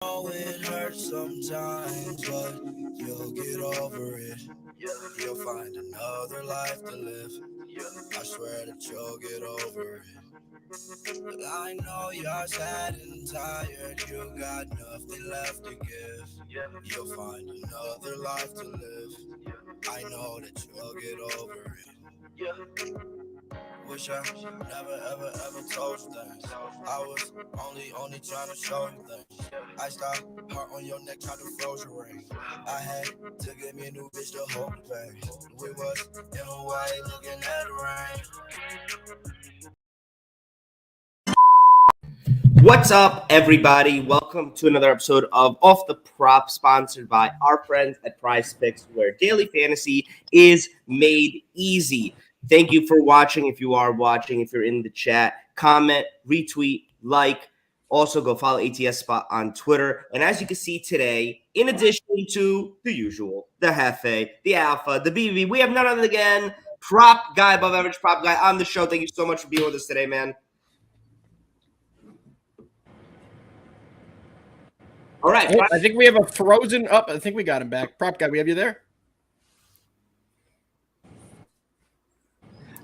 know it hurts sometimes, but you'll get over it. You'll find another life to live. I swear that you'll get over it. But I know you're sad and tired. You got nothing left to give. You'll find another life to live. I know that you'll get over it. Wish I never ever told you things. I was only trying to show you things. I stopped heart on your neck, tried to froze your ring. I had to get me a new bitch to hold the pain. We was in Hawaii looking at the rain. What's up, everybody? Welcome to another episode of Off the Prop, sponsored by our friends at Prize Picks, where daily fantasy is made easy. Thank you for watching. If you are watching, if you're in the chat, comment, retweet, like. Also, go follow ATS Spot on Twitter. And as you can see today, in addition to the usual, the Hefe, the Alpha, the BB, we have none other than, again, prop guy, above average prop guy on the show. Thank you so much for being with us today, man. All right. Oh, I think we have a frozen up. I think we got him back. Prop guy, we have you there?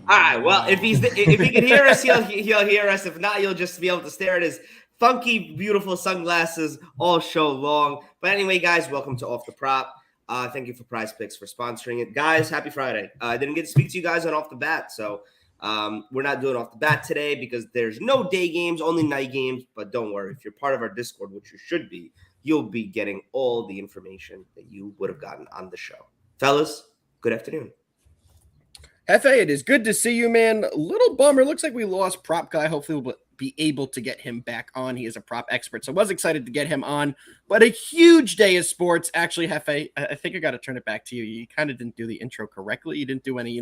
All right. Well, if he can hear us, he'll hear us. If not, you'll just be able to stare at his funky, beautiful sunglasses all show long. But anyway, guys, welcome to Off the Prop. Thank you for Prize Picks for sponsoring it, guys. Happy Friday. I didn't get to speak to you guys on Off the Bat, so we're not doing Off the Bat today because there's no day games, only night games. But don't worry, if you're part of our Discord, which you should be, you'll be getting all the information that you would have gotten on the show. Fellas, good afternoon. Hefe, it is good to see you, man. Little bummer. Looks like we lost prop guy. Hopefully we'll be able to get him back on. He is a prop expert, so I was excited to get him on. But a huge day of sports. Actually, Hefe, I think I got to turn it back to you. You kind of didn't do the intro correctly. You didn't do any,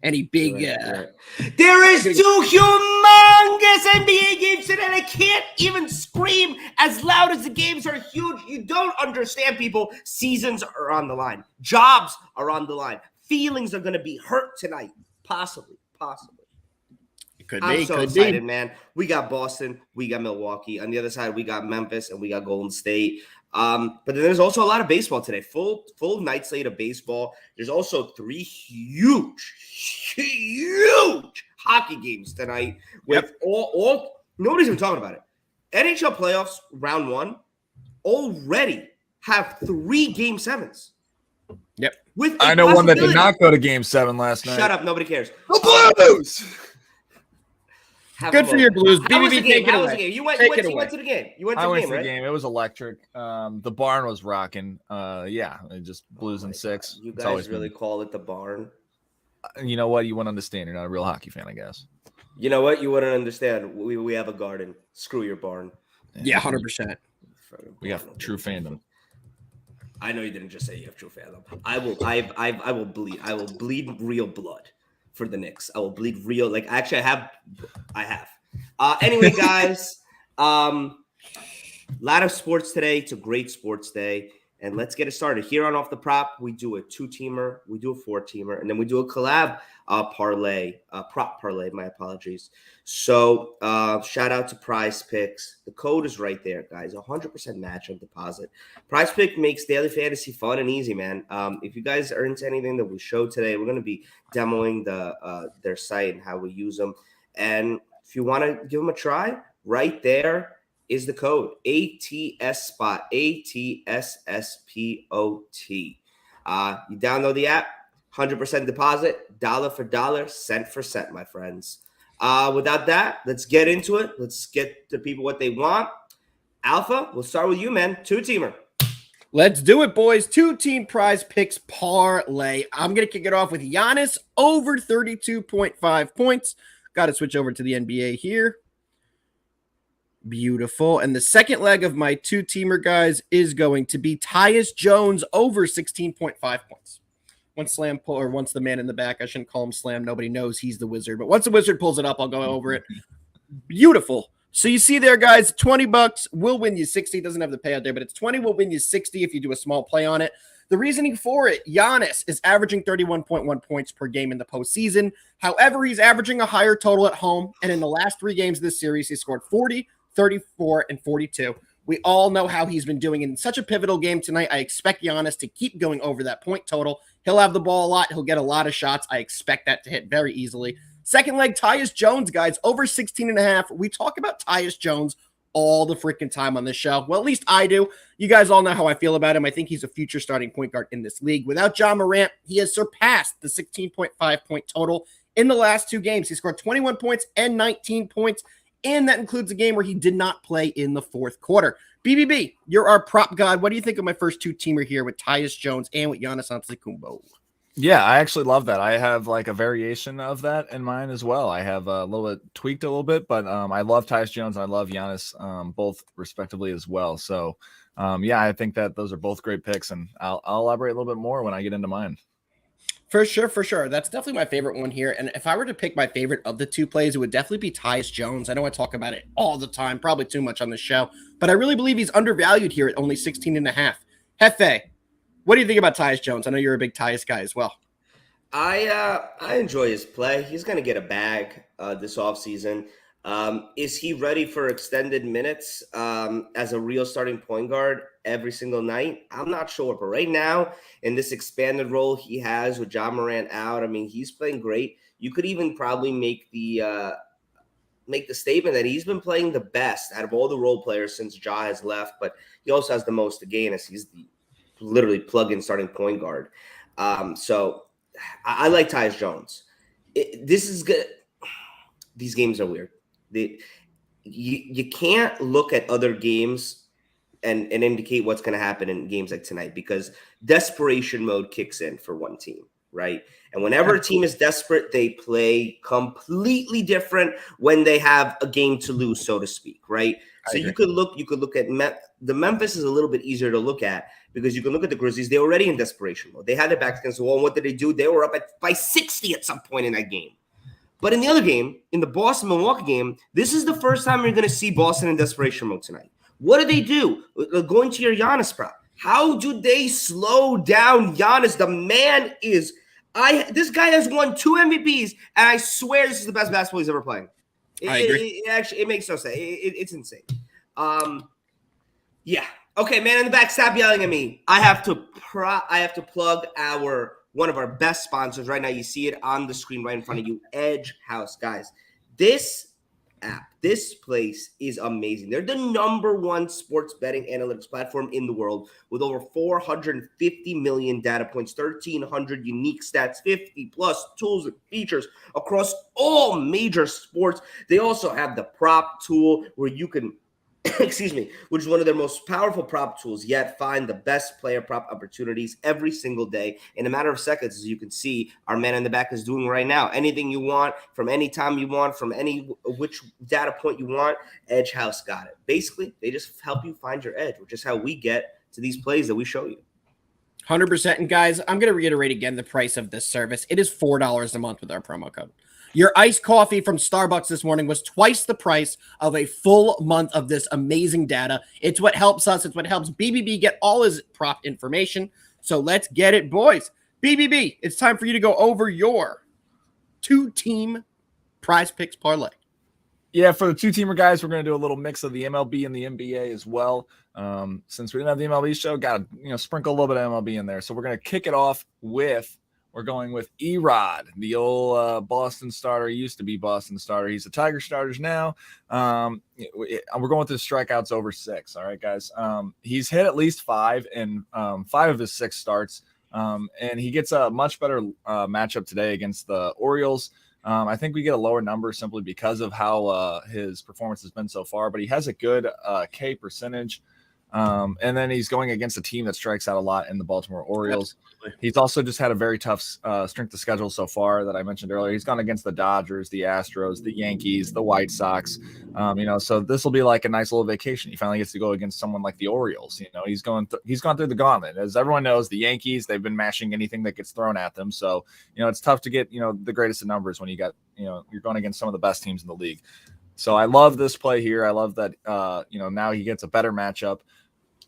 any big... Right. There is 2 humongous NBA games today, and I can't even scream as loud as the games are huge. You don't understand, people. Seasons are on the line. Jobs are on the line. Feelings are going to be hurt tonight. Possibly. It could I'm be. so excited, man. We got Boston. We got Milwaukee. On the other side, we got Memphis, and we got Golden State. But then there's also a lot of baseball today. Full night slate of baseball. There's also 3 huge hockey games tonight with all nobody's even talking about it. NHL playoffs round 1 already have 3 game 7s. Yep. I know one that did not go to game 7 last night. Shut up. Nobody cares. The Blues! Good for your Blues. BBB, take it How was away. the game? You went to the game. You went to the game, right? It was electric. The barn was rocking. Just Blues in 6. You guys really call it the barn? You know what? You wouldn't understand. You're not a real hockey fan, I guess. You know what? You wouldn't understand. We have a garden. Screw your barn. Yeah, 100%. We have true fandom. I know you didn't just say you have true fandom. I will bleed. I will bleed real blood for the Knicks. I will bleed real. Like, actually, I have. Anyway, guys, lot of sports today. It's a great sports day. And let's get it started. Here on Off the Prop, we do a 2-teamer, we do a 4-teamer, and then we do a collab parlay, prop parlay, my apologies. So shout out to Prize Picks. The code is right there, guys. 100% match on deposit. Prize Pick makes daily fantasy fun and easy, man. If you guys are into anything that we showed today, we're going to be demoing their site and how we use them. And if you want to give them a try, right there is the code ATSSPOT, ATSSPOT. You download the app, 100% deposit, dollar for dollar, cent for cent, my friends. Without that, let's get into it. Let's get the people what they want. Alpha, we'll start with you, man. 2-teamer. Let's do it, boys. 2-team Prize Picks parlay. I'm going to kick it off with Giannis over 32.5 points. Got to switch over to the NBA here. Beautiful. And the second leg of my 2-teamer, guys, is going to be Tyus Jones over 16.5 points. Once the man in the back, I shouldn't call him Slam. Nobody knows he's the wizard. But once the wizard pulls it up, I'll go over it. Beautiful. So you see there, guys, $20 will win you 60. Doesn't have the payout there, but it's 20 will win you 60 if you do a small play on it. The reasoning for it, Giannis is averaging 31.1 points per game in the postseason. However, he's averaging a higher total at home. And in the last 3 games of this series, he scored 40, 34, and 42. We all know how he's been doing in such a pivotal game tonight. I expect Giannis to keep going over that point total. He'll have the ball a lot. He'll get a lot of shots. I expect that to hit very easily. Second leg, Tyus Jones, guys, over 16.5. We talk about Tyus Jones all the freaking time on this show. Well, at least I do. You guys all know how I feel about him. I think he's a future starting point guard in this league. Without Ja Morant, he has surpassed the 16.5 point total in the last 2 games. He scored 21 points and 19 points, and that includes a game where he did not play in the fourth quarter. BBB, you're our prop god. What do you think of my first 2-teamer here with Tyus Jones and with Giannis Antetokounmpo? Yeah, I actually love that. I have like a variation of that in mine as well. I have a little bit tweaked a little bit, but I love Tyus Jones and I love Giannis both respectively as well. So yeah, I think that those are both great picks, and I'll elaborate a little bit more when I get into mine. For sure. That's definitely my favorite one here. And if I were to pick my favorite of the 2 plays, it would definitely be Tyus Jones. I know I talk about it all the time, probably too much on the show, but I really believe he's undervalued here at only 16.5. Hefe, what do you think about Tyus Jones? I know you're a big Tyus guy as well. I enjoy his play. He's going to get a bag this offseason. Is he ready for extended minutes as a real starting point guard every single night? I'm not sure. But right now, in this expanded role he has with Ja Morant out, I mean, he's playing great. You could even probably make the statement that he's been playing the best out of all the role players since Ja has left. But he also has the most to gain as he's the literally plug-in starting point guard. So I like Tyus Jones. This is good. These games are weird. You can't look at other games and indicate what's going to happen in games like tonight, because desperation mode kicks in for one team, right? And whenever a team is desperate, they play completely different when they have a game to lose, so to speak, right? So you could look at the Memphis is a little bit easier to look at, because you can look at the Grizzlies. They're already in desperation mode. They had their backs against the wall. And what did they do? They were up by 60 at some point in that game. But in the other game, in the Boston-Milwaukee game, this is the first time you're going to see Boston in desperation mode tonight. What do they do? Going to your Giannis prop. How do they slow down Giannis? The man is this guy has won 2 MVPs, and I swear this is the best basketball he's ever playing. I agree. It makes no sense. It's insane. Yeah. Okay, man in the back, stop yelling at me. I have to plug one of our best sponsors right now. You see it on the screen right in front of you, Edge House, guys. This app, this place is amazing. They're the #1 sports betting analytics platform in the world with over 450 million data points, 1,300 unique stats, 50 plus tools and features across all major sports. They also have the prop tool where you can excuse me, which is one of their most powerful prop tools yet. Find the best player prop opportunities every single day in a matter of seconds, as you can see our man in the back is doing right now. Anything you want, from any time you want, from which data point you want, Edge House got it. Basically, they just help you find your edge, which is how we get to these plays that we show you. 100%. And guys, I'm going to reiterate again the price of this service. It is $4 a month with our promo code. Your iced coffee from Starbucks this morning was twice the price of a full month of this amazing data. It's what helps us. It's what helps BBB get all his prop information. So let's get it, boys. BBB, it's time for you to go over your 2-team prize picks parlay. Yeah, for the 2-teamer guys, we're going to do a little mix of the MLB and the NBA as well. Since we didn't have the MLB show, got to sprinkle a little bit of MLB in there. So we're going to kick it off with we're going with Erod, the old Boston starter. He used to be Boston starter. He's a Tiger starters now. We're going with his strikeouts over 6. All right, guys. He's hit at least 5 in 5 of his 6 starts. And he gets a much better matchup today against the Orioles. I think we get a lower number simply because of how his performance has been so far, but he has a good K percentage. And then he's going against a team that strikes out a lot in the Baltimore Orioles. Absolutely. He's also just had a very tough strength of schedule so far that I mentioned earlier. He's gone against the Dodgers, the Astros, the Yankees, the White Sox. So this will be like a nice little vacation. He finally gets to go against someone like the Orioles. He's gone through the gauntlet. As everyone knows, the Yankees, they've been mashing anything that gets thrown at them. So, it's tough to get, the greatest of numbers when you got, you're going against some of the best teams in the league. So I love this play here. I love that, now he gets a better matchup.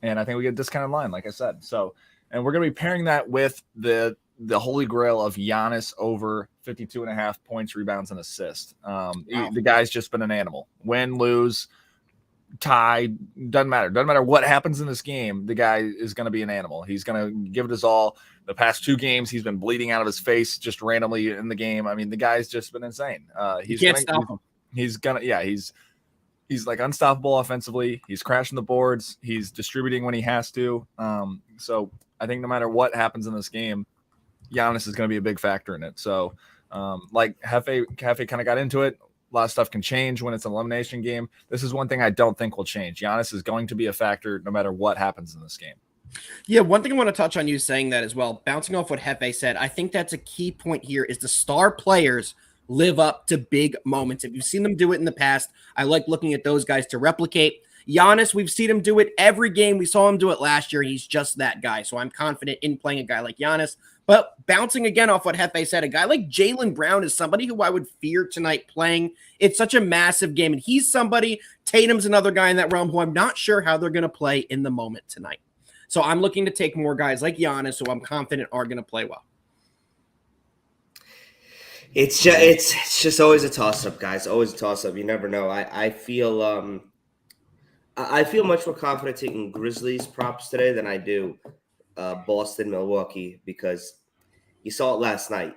And I think we get a discounted line, like I said. So, and we're going to be pairing that with the holy grail of Giannis over 52.5 points, rebounds, and assists. The guy's just been an animal. Win, lose, tie, doesn't matter what happens in this game, the guy is going to be an animal. He's going to give it his all. The past 2 games he's been bleeding out of his face just randomly in the game. I mean, the guy's just been insane. You can't stop him. He's like unstoppable offensively. He's crashing the boards. He's distributing when he has to. So I think no matter what happens in this game, Giannis is going to be a big factor in it. So like Hefe kind of got into it. A lot of stuff can change when it's an elimination game. This is one thing I don't think will change. Giannis is going to be a factor no matter what happens in this game. Yeah, one thing I want to touch on you saying that as well, bouncing off what Hefe said, I think that's a key point here is the star players live up to big moments. If you've seen them do it in the past, I like looking at those guys to replicate. Giannis, we've seen him do it every game. We saw him do it last year. He's just that guy. So I'm confident in playing a guy like Giannis. But bouncing again off what Hefe said, a guy like Jaylen Brown is somebody who I would fear tonight playing. It's such a massive game. And he's somebody, Tatum's another guy in that realm who I'm not sure how they're going to play in the moment tonight. So I'm looking to take more guys like Giannis who I'm confident are going to play well. It's just always a toss-up, guys. Always a toss-up. You never know. I feel much more confident taking Grizzlies props today than I do Boston, Milwaukee, because you saw it last night.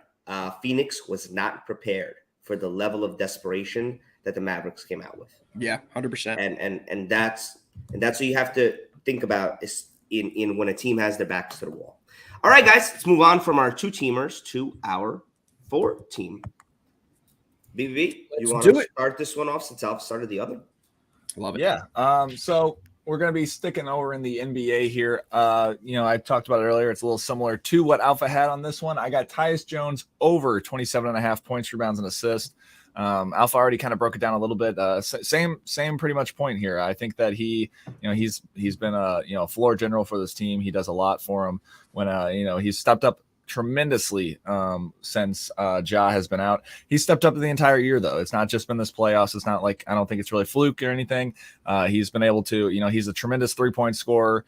Phoenix was not prepared for the level of desperation that the Mavericks came out with. Yeah, 100%. And that's what you have to think about is in when a team has their backs to the wall. All right, guys, let's move on from our 2-teamers to our 4-team. BB, you want to start this one off since Alf started the other? Love it. Yeah. So we're going to be sticking over in the NBA here. I talked about it earlier. It's a little similar to what Alpha had on this one. I got Tyus Jones over 27.5 points, rebounds, and assists. Alpha already kind of broke it down a little bit. Same pretty much point here. I think that he's been a floor general for this team. He does a lot for him when he's stepped up tremendously since Ja has been out. He's stepped up the entire year though. It's not just been this playoffs. It's not like I don't think it's really fluke or anything. He's been able to, he's a tremendous 3-point scorer.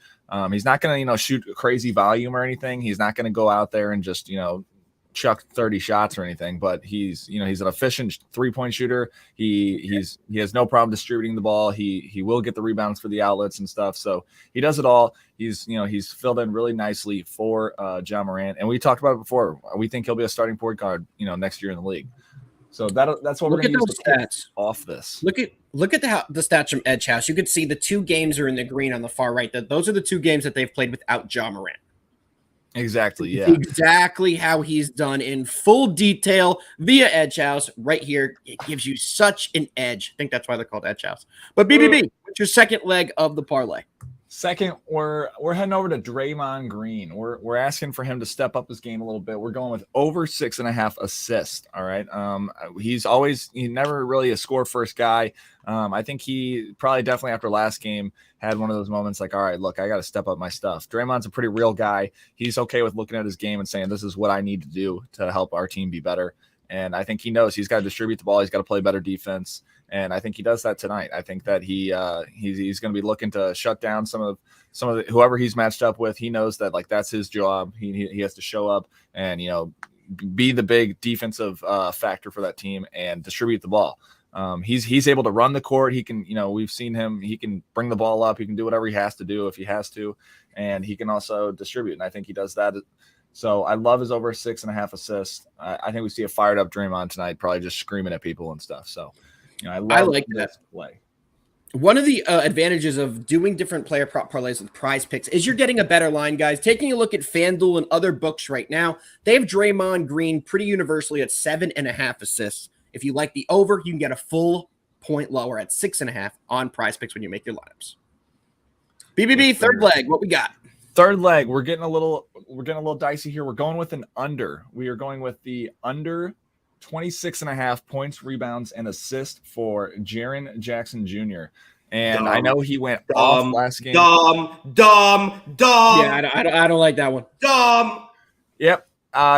He's not going to shoot crazy volume or anything. He's not going to go out there and just chuck 30 shots or anything, but he's an efficient 3-point shooter. He has no problem distributing the ball. He will get the rebounds for the outlets and stuff. So he does it all. He's filled in really nicely for Ja Morant. And we talked about it before. We think he'll be a starting point guard, next year in the league. So that's what we're going to use to stats off this. Look at the stats from Edge House. You could see the 2 games are in the green on the far right. Those are the 2 games that they've played without Ja Morant. Exactly, yeah. Exactly how he's done in full detail via Edge House right here. It gives you such an edge. I think that's why they're called Edge House. But BBB, what's your second leg of the parlay? Second, we're heading over to Draymond Green. We're asking for him to step up his game a little bit. We're going with over 6.5 assists. All right. He's never really a score first guy. I think he probably definitely after last game had one of those moments like, all right, look, I got to step up my stuff. Draymond's a pretty real guy. He's okay with looking at his game and saying, this is what I need to do to help our team be better. And I think he knows he's got to distribute the ball. He's got to play better defense. And I think he does that tonight. I think that he's going to be looking to shut down some of the whoever he's matched up with. He knows that that's his job. He has to show up and be the big defensive factor for that team and distribute the ball. He's able to run the court. He can, we've seen him. He can bring the ball up. He can do whatever he has to do if he has to, and he can also distribute. And I think he does that. So I love his over 6.5 assists. I think we see a fired up Draymond tonight, probably just screaming at people and stuff. So. I like that play. One of the advantages of doing different player prop parlays with Prize Picks is you're getting a better line, guys. Taking a look at FanDuel and other books right now, they have Draymond Green pretty universally at 7.5 assists. If you like the over, you can get a full point lower at 6.5 on Prize Picks when you make your lineups. BBB, third leg, what we got? Third leg, we're getting a little dicey here. We're going with an under. We are going with the under 26.5 points, rebounds, and assists for Jaren Jackson Jr. And I know he went off last game. Dumb. Yeah, I don't like that one. Dumb. Yep.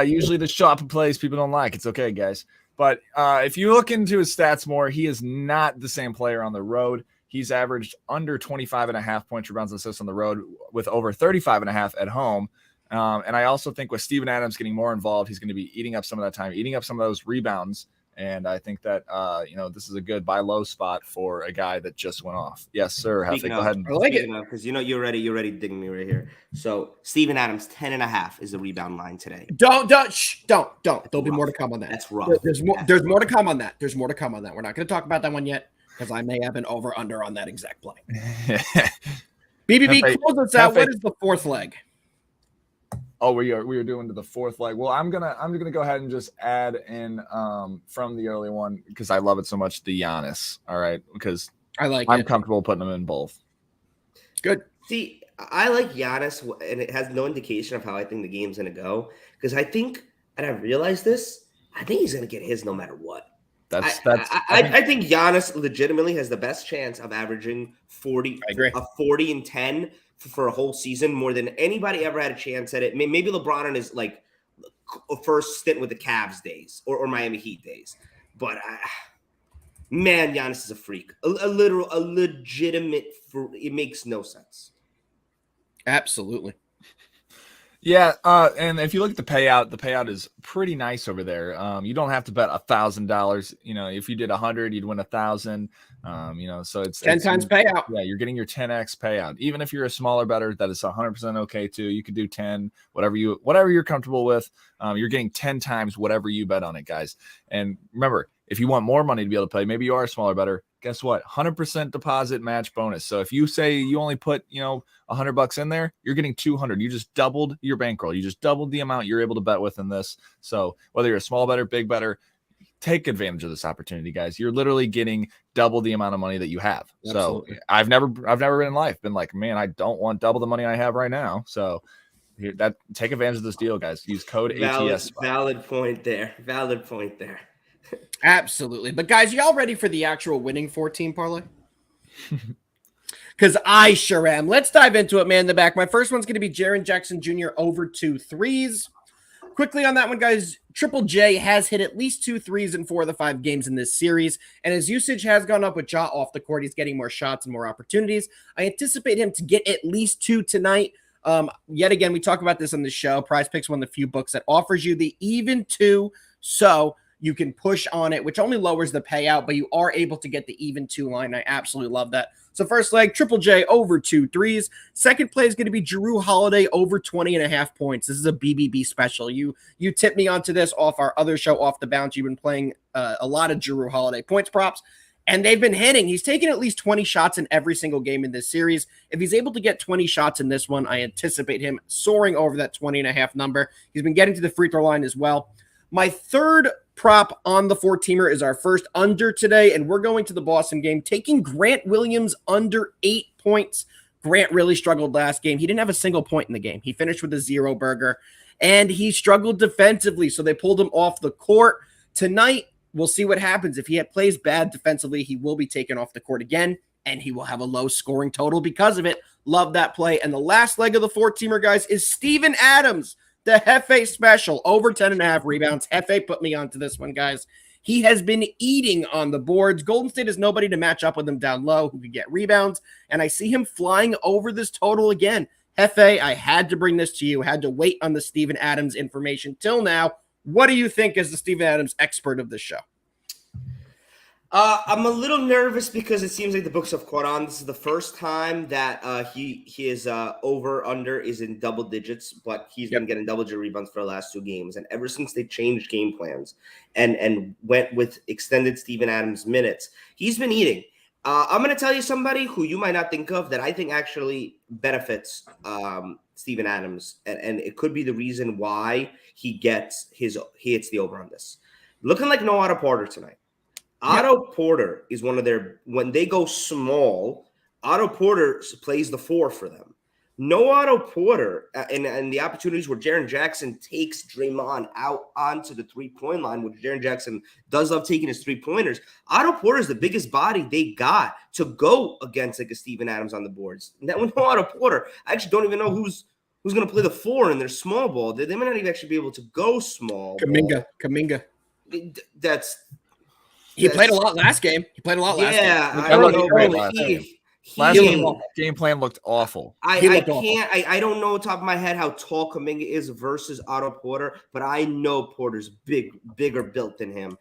Usually the shot plays people don't like. It's okay, guys. But if you look into his stats more, he is not the same player on the road. He's averaged under 25.5 points, rebounds, and assists on the road with over 35.5 at home. And I also think with Steven Adams getting more involved, he's going to be eating up some of that time, eating up some of those rebounds And I think that this is a good buy low spot for a guy that just went off. Yes, sir. Hefe, go ahead. I like it. Because you're already digging me right here. So Steven Adams, 10.5 is the rebound line today. Don't. There'll be more to come on that. That's rough. There's more to come on that. There's more to come on that. We're not going to talk about that one yet because I may have an over under on that exact play. BBB, close us out. What is the fourth leg? Oh, we are doing to the fourth leg. Well, I'm gonna go ahead and just add in from the early one because I love it so much. The Giannis, all right, because I'm comfortable putting them in both. Good. See, I like Giannis, and it has no indication of how I think the game's gonna go because I think, and I realized this, I think he's gonna get his no matter what. I think Giannis legitimately has the best chance of averaging 40 and 10 for a whole season more than anybody ever had a chance at it. Maybe LeBron in his like first stint with the Cavs days or Miami Heat days. But man, Giannis is a freak. A legitimate it makes no sense. Absolutely. Yeah, and if you look at the payout is pretty nice over there. You don't have to bet $1,000. If you did 100, you'd win 1,000. So it's 10 times payout. Yeah, you're getting your 10x payout. Even if you're a smaller bettor, that is 100% okay too. You could do 10, whatever you're comfortable with. You're getting 10 times whatever you bet on it, guys. And remember, if you want more money to be able to play, maybe you are a smaller bettor. Guess what? 100% deposit match bonus. So if you say you only put, $100 in there, you're getting 200. You just doubled your bankroll. You just doubled the amount you're able to bet with in this. So whether you're a small bettor, big bettor, take advantage of this opportunity, guys. You're literally getting double the amount of money that you have. Absolutely. So I've never in life been like, man, I don't want double the money I have right now. So take advantage of this deal, guys. Use code ATS. Valid point there. Absolutely. But guys, y'all ready for the actual winning 14 parlay? Because I sure am. Let's dive into it, man. In the back. My first one's going to be Jaren Jackson Jr. over 2 threes. Quickly on that one, guys, Triple J has hit at least 2 threes in 4 of the 5 games in this series. And his usage has gone up with Ja off the court. He's getting more shots and more opportunities. I anticipate him to get at least 2 tonight. Yet again, we talk about this on the show. Prize Picks, one of the few books that offers you the even 2. So you can push on it, which only lowers the payout, but you are able to get the even 2 line. I absolutely love that. So first leg, Triple J over 2 threes. Second play is going to be Jrue Holiday over 20.5 points. This is a BBB special. You tipped me onto this off our other show, Off the Bounce. You've been playing a lot of Jrue Holiday points props, and they've been hitting. He's taken at least 20 shots in every single game in this series. If he's able to get 20 shots in this one, I anticipate him soaring over that 20.5 number. He's been getting to the free throw line as well. My third prop on the 4-teamer is our first under today, and we're going to the Boston game, taking Grant Williams under 8 points. Grant really struggled last game. He didn't have a single point in the game. He finished with a 0 burger, and he struggled defensively, so they pulled him off the court. Tonight, we'll see what happens. If he plays bad defensively, he will be taken off the court again, and he will have a low scoring total because of it. Love that play. And the last leg of the 4-teamer, guys, is Steven Adams. The Hefe special, over 10.5 rebounds. Hefe put me onto this one, guys. He has been eating on the boards. Golden State has nobody to match up with him down low who could get rebounds, and I see him flying over this total again. Hefe, I had to bring this to you. Had to wait on the Steven Adams information till now. What do you think as the Steven Adams expert of this show? I'm a little nervous because it seems like the books have caught on. This is the first time that his over-under is in double digits, but he's been getting double-digit rebounds for the last 2 games. And ever since they changed game plans and went with extended Steven Adams minutes, he's been eating. I'm going to tell you somebody who you might not think of that I think actually benefits Steven Adams, and it could be the reason why he hits the over on this. Looking like no Otto Porter tonight. Otto Porter is one of when they go small, Otto Porter plays the 4 for them. No Otto Porter and the opportunities where Jaren Jackson takes Draymond out onto the 3-point line, which Jaren Jackson does love taking his 3-pointers. Otto Porter is the biggest body they got to go against like a Steven Adams on the boards. Now with no Otto Porter, I actually don't even know who's going to play the 4 in their small ball. They might not even actually be able to go small. Kaminga. That's. He played a lot last game. Yeah, I don't know. Last He- game plan looked awful. He I looked awful. can't. I don't know off the top of my head how tall Kuminga is versus Otto Porter, but I know Porter's bigger built than him.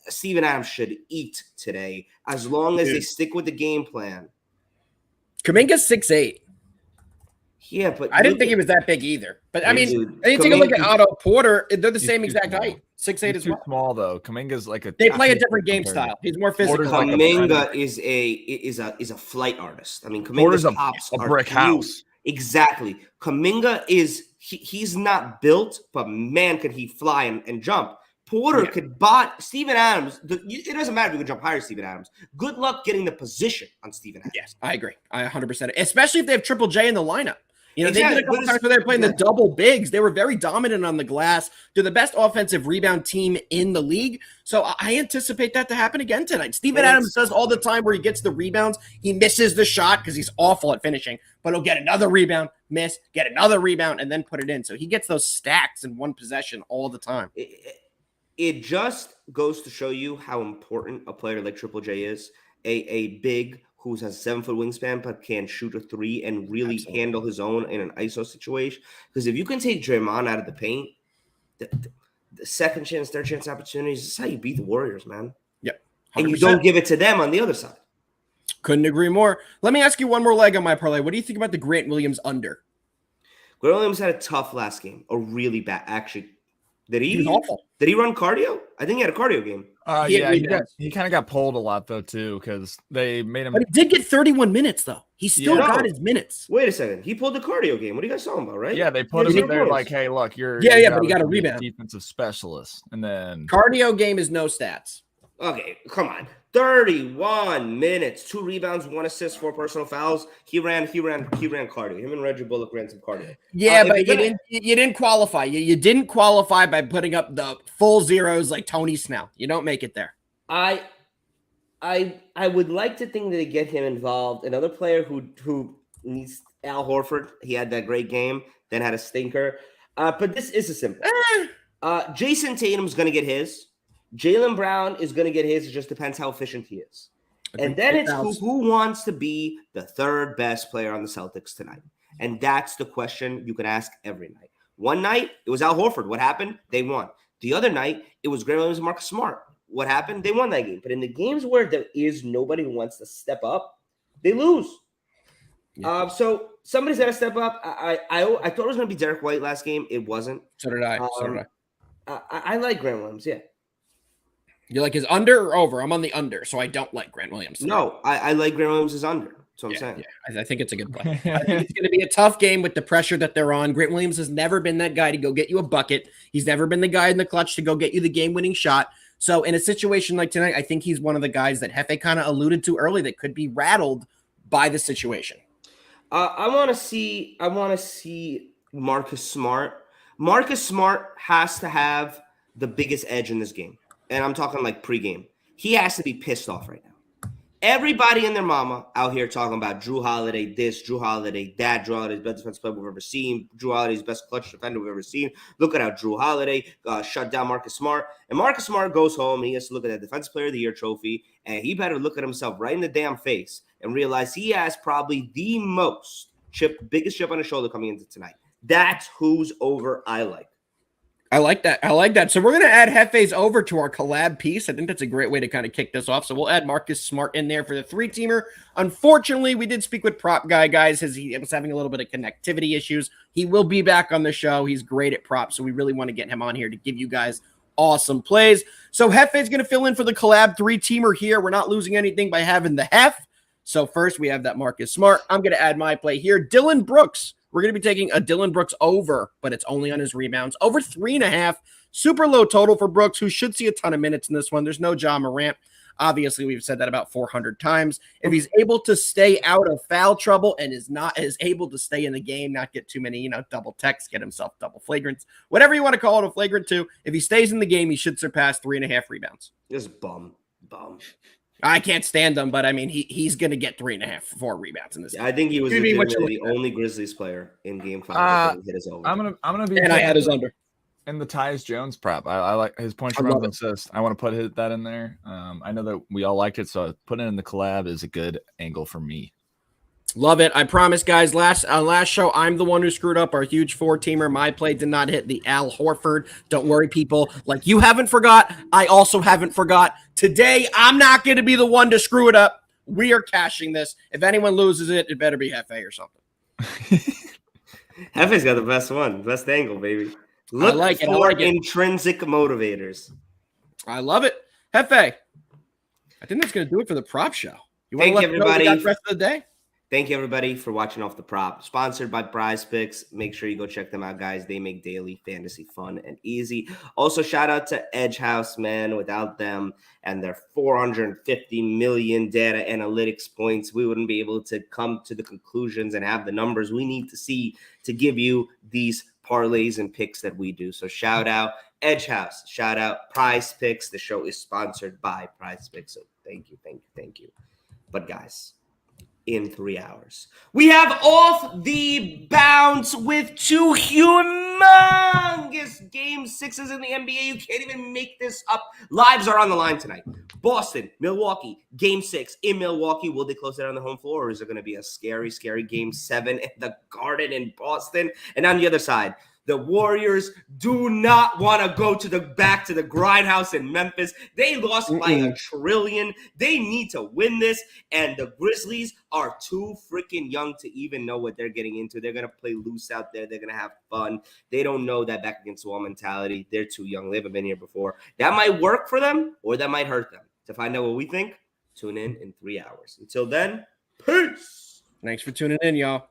Steven Adams should eat today as long as they stick with the game plan. Kuminga's 6'8". Yeah, but I didn't think he was that big either. But I mean, Dude, and you take a look at Kuminga- Otto Porter, they're the He's same too exact small. height, 6'8" He's as too well. small though. Kuminga's like a. They play a different athlete game compared. style. He's more physical. Porter's like a Kuminga is a flight artist. I mean, Porter's Kuminga's hops a are brick huge. house. Exactly. Kuminga he's not built, but man, could he fly and jump. Porter could bot Steven Adams. It doesn't matter if you can jump higher than Steven Adams. Good luck getting the position on Steven Adams. Yes, I agree. I 100%. Especially if they have Triple J in the lineup. You know, Exactly. they did a couple times where they were playing the double bigs. They were very dominant on the glass. They're the best offensive rebound team in the league. So I anticipate that to happen again tonight. Steven Adams does all the time where he gets the rebounds. He misses the shot because he's awful at finishing, but he'll get another rebound, miss, get another rebound, and then put it in. So he gets those stacks in one possession all the time. It just goes to show you how important a player like Triple J is. A big who has a 7-foot wingspan but can shoot a three and really handle his own in an ISO situation. Because if you can take Draymond out of the paint, the second chance, third chance opportunities, this is how you beat the Warriors, man. Yep. 100%. And you don't give it to them on the other side. Couldn't agree more. Let me ask you one more leg on my parlay. What do you think about the Grant Williams under? Grant Williams had a tough last game, a really bad. Actually, He was awful. Did he run cardio? I think he had a cardio game. He kind of got pulled a lot though too because they made him. But he did get 31 minutes though. He still got his minutes. Wait a second. He pulled the cardio game. What are you guys talking about, right? Yeah, they put him in there like, hey, look, you're but he got a rebound. Defensive specialist, and then Cardio game is no stats. Okay, come on. 31 minutes, 2 rebounds, 1 assist, 4 personal fouls. He ran cardio. Him and Reggie Bullock ran some cardio. Yeah, but you didn't qualify. You didn't qualify by putting up the full zeros like Tony Snell. You don't make it there. I would like to think that they get him involved. Another player who needs Al Horford. He had that great game, then had a stinker. But this is a simple. Jason Tatum's going to get his. Jaylen Brown is going to get his. It just depends how efficient he is. And then it's who wants to be the third best player on the Celtics tonight. And that's the question you can ask every night. One night, it was Al Horford. What happened? They won. The other night, it was Grant Williams and Marcus Smart. What happened? They won that game. But in the games where there is nobody who wants to step up, they lose. Yeah. So somebody's got to step up. I thought it was going to be Derek White last game. It wasn't. So did I. I like Grant Williams, yeah. You like his under or over? I'm on the under, so I don't like Grant Williams tonight. No, I like Grant Williams' under. That's what I'm saying. Yeah, I think it's a good play. I think it's going to be a tough game with the pressure that they're on. Grant Williams has never been that guy to go get you a bucket. He's never been the guy in the clutch to go get you the game-winning shot. So in a situation like tonight, I think he's one of the guys that Hefe kind of alluded to early that could be rattled by the situation. I want to see Marcus Smart. Marcus Smart has to have the biggest edge in this game. And I'm talking like pregame. He has to be pissed off right now. Everybody and their mama out here talking about Drew Holiday this, Drew Holiday that, Drew Holiday's best defensive player we've ever seen, Drew Holiday's best clutch defender we've ever seen. Look at how Drew Holiday shut down Marcus Smart. And Marcus Smart goes home and he has to look at that Defensive Player of the Year trophy, and he better look at himself right in the damn face and realize he has probably the biggest chip on his shoulder coming into tonight. That's who's over I like. I like that. So we're going to add Hefe's over to our collab piece. I think that's a great way to kind of kick this off. So we'll add Marcus Smart in there for the 3-teamer. Unfortunately, we did speak with Prop Guy, guys, as he was having a little bit of connectivity issues. He will be back on the show. He's great at props, so we really want to get him on here to give you guys awesome plays. So Hefe's going to fill in for the collab 3-teamer here. We're not losing anything by having the Hef. So first we have that Marcus Smart. I'm going to add my play here. Dylan Brooks. We're going to be taking a Dylan Brooks over, but it's only on his rebounds. Over 3.5. Super low total for Brooks, who should see a ton of minutes in this one. There's no Ja Morant. Obviously, we've said that about 400 times. If he's able to stay out of foul trouble and is able to stay in the game, not get too many, double techs, get himself double flagrants, whatever you want to call it, a flagrant 2. If he stays in the game, he should surpass 3.5 rebounds. This bum. I can't stand him, but I mean, he's going to get 3.5, 4 rebounds in this game. I think he was the only Grizzlies player in Game 5 that hit his over. I'm gonna be. And I had his under. And the Tyus Jones prop. I like his points, I runs, love and assists. I want to put that in there. I know that we all liked it, so putting it in the collab is a good angle for me. Love it. I promise, guys. Last show, I'm the one who screwed up our huge 4-teamer. My play did not hit the Al Horford. Don't worry, people. Like, you haven't forgot. I also haven't forgot. Today, I'm not going to be the one to screw it up. We are cashing this. If anyone loses it, it better be Hefe or something. Hefe's got the best one, best angle, baby. Look like it. I for like it. intrinsic motivators. I love it. Hefe, I think that's going to do it for the prop show. You want to Thank let you, me know what we everybody. got the rest of the day? Thank you, everybody, for watching Off the Prop. Sponsored by Prize Picks. Make sure you go check them out, guys. They make daily fantasy fun and easy. Also, shout out to Edge House, man. Without them and their 450 million data analytics points, we wouldn't be able to come to the conclusions and have the numbers we need to see to give you these parlays and picks that we do. So shout out Edge House. Shout out Prize Picks. The show is sponsored by Prize Picks. So thank you, thank you, thank you. But guys, in 3 hours, we have Off the Bounce with 2 humongous game 6s in the NBA. You can't even make this up. Lives are on the line tonight. Boston, Milwaukee, game 6 in Milwaukee. Will they close it on the home floor, or is it going to be a scary, scary game 7 in the Garden in Boston? And on the other side, the Warriors do not want to go back to the grindhouse in Memphis. They lost by $1 trillion. They need to win this, and the Grizzlies are too freaking young to even know what they're getting into. They're going to play loose out there. They're going to have fun. They don't know that back against the wall mentality. They're too young. They haven't been here before. That might work for them, or that might hurt them. To find out what we think, tune in 3 hours. Until then, peace. Thanks for tuning in, y'all.